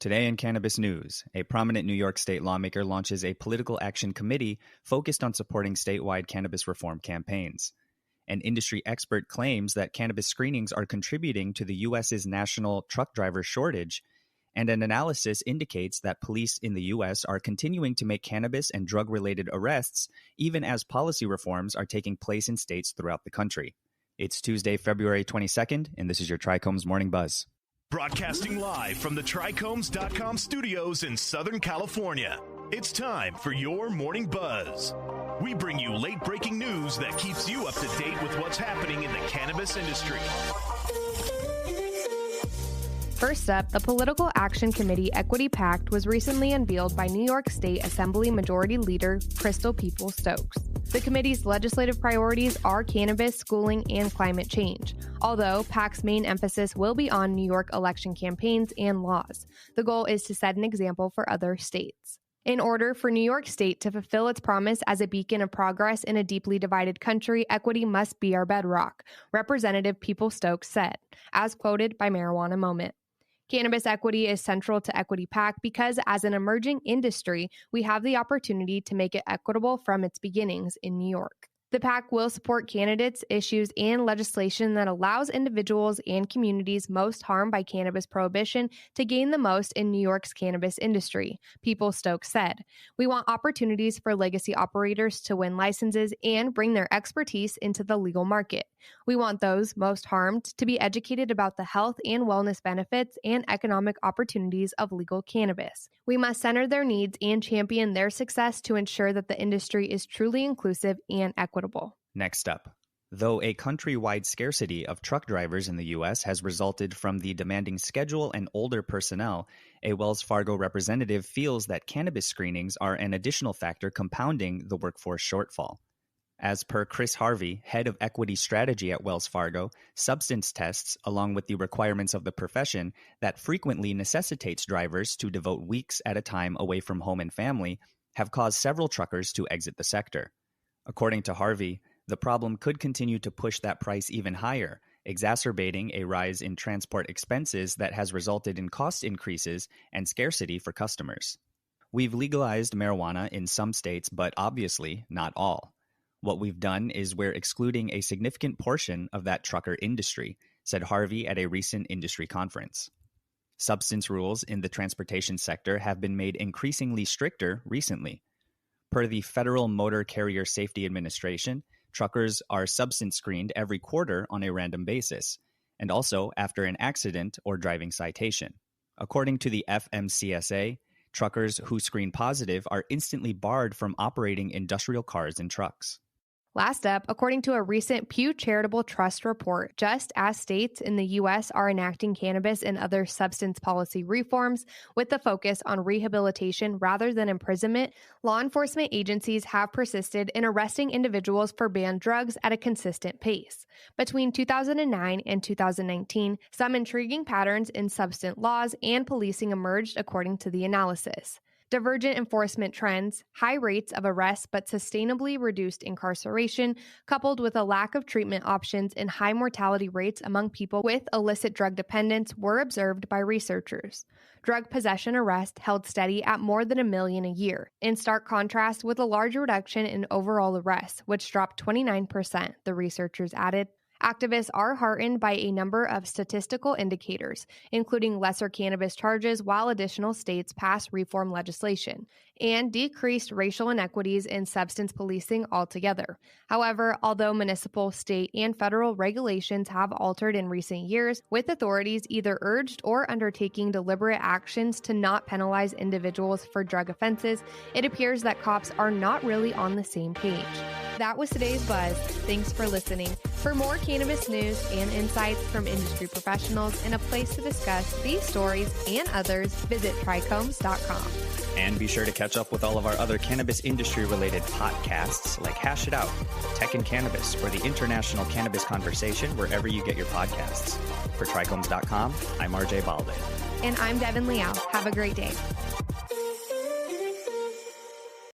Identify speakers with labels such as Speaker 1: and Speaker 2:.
Speaker 1: Today in Cannabis News, a prominent New York state lawmaker launches a political action committee focused on supporting statewide cannabis reform campaigns. An industry expert claims that cannabis screenings are contributing to the U.S.'s national truck driver shortage, and an analysis indicates that police in the U.S. are continuing to make cannabis and drug-related arrests even as policy reforms are taking place in states throughout the country. It's Tuesday, February 22nd, and this is your Trichomes Morning Buzz.
Speaker 2: Broadcasting live from the Trichomes.com studios in Southern California, it's time for your Morning Buzz. We bring you late-breaking news that keeps you up to date with what's happening in the cannabis industry.
Speaker 3: First up, the Political Action Committee Equity Pact was recently unveiled by New York State Assembly Majority Leader Crystal Peoples-Stokes. The committee's legislative priorities are cannabis, schooling, and climate change, although PAC's main emphasis will be on New York election campaigns and laws. The goal is to set an example for other states. In order for New York State to fulfill its promise as a beacon of progress in a deeply divided country, equity must be our bedrock, Representative Peoples-Stokes said, as quoted by Marijuana Moment. Cannabis equity is central to Equity PAC because as an emerging industry, we have the opportunity to make it equitable from its beginnings in New York. The PAC will support candidates, issues, and legislation that allows individuals and communities most harmed by cannabis prohibition to gain the most in New York's cannabis industry, Peoples-Stokes said. We want opportunities for legacy operators to win licenses and bring their expertise into the legal market. We want those most harmed to be educated about the health and wellness benefits and economic opportunities of legal cannabis. We must center their needs and champion their success to ensure that the industry is truly inclusive and equitable.
Speaker 1: Next up, though a countrywide scarcity of truck drivers in the U.S. has resulted from the demanding schedule and older personnel, a Wells Fargo representative feels that cannabis screenings are an additional factor compounding the workforce shortfall. As per Chris Harvey, head of equity strategy at Wells Fargo, substance tests, along with the requirements of the profession that frequently necessitates drivers to devote weeks at a time away from home and family, have caused several truckers to exit the sector. According to Harvey, the problem could continue to push that price even higher, exacerbating a rise in transport expenses that has resulted in cost increases and scarcity for customers. We've legalized marijuana in some states, but obviously not all. What we've done is we're excluding a significant portion of that trucker industry, said Harvey at a recent industry conference. Substance rules in the transportation sector have been made increasingly stricter recently. Per the Federal Motor Carrier Safety Administration, truckers are substance screened every quarter on a random basis, and also after an accident or driving citation. According to the FMCSA, truckers who screen positive are instantly barred from operating industrial cars and trucks.
Speaker 3: Last up, according to a recent Pew Charitable Trust report, just as states in the U.S. are enacting cannabis and other substance policy reforms with the focus on rehabilitation rather than imprisonment, law enforcement agencies have persisted in arresting individuals for banned drugs at a consistent pace. Between 2009 and 2019, some intriguing patterns in substance laws and policing emerged according to the analysis. Divergent enforcement trends, high rates of arrest but sustainably reduced incarceration, coupled with a lack of treatment options and high mortality rates among people with illicit drug dependence were observed by researchers. Drug possession arrests held steady at more than 1 million a year, in stark contrast with a large reduction in overall arrests, which dropped 29%, the researchers added. Activists are heartened by a number of statistical indicators, including lesser cannabis charges while additional states pass reform legislation, and decreased racial inequities in substance policing altogether. However, although municipal, state, and federal regulations have altered in recent years, with authorities either urged or undertaking deliberate actions to not penalize individuals for drug offenses, it appears that cops are not really on the same page. That was today's Buzz. Thanks for listening. For more cannabis news and insights from industry professionals and a place to discuss these stories and others, visit Trichomes.com.
Speaker 1: And be sure to catch up with all of our other cannabis industry-related podcasts like Hash It Out, Tech and Cannabis, or the International Cannabis Conversation wherever you get your podcasts. For Trichomes.com, I'm RJ Balde.
Speaker 3: And I'm Devin Liao. Have a great day.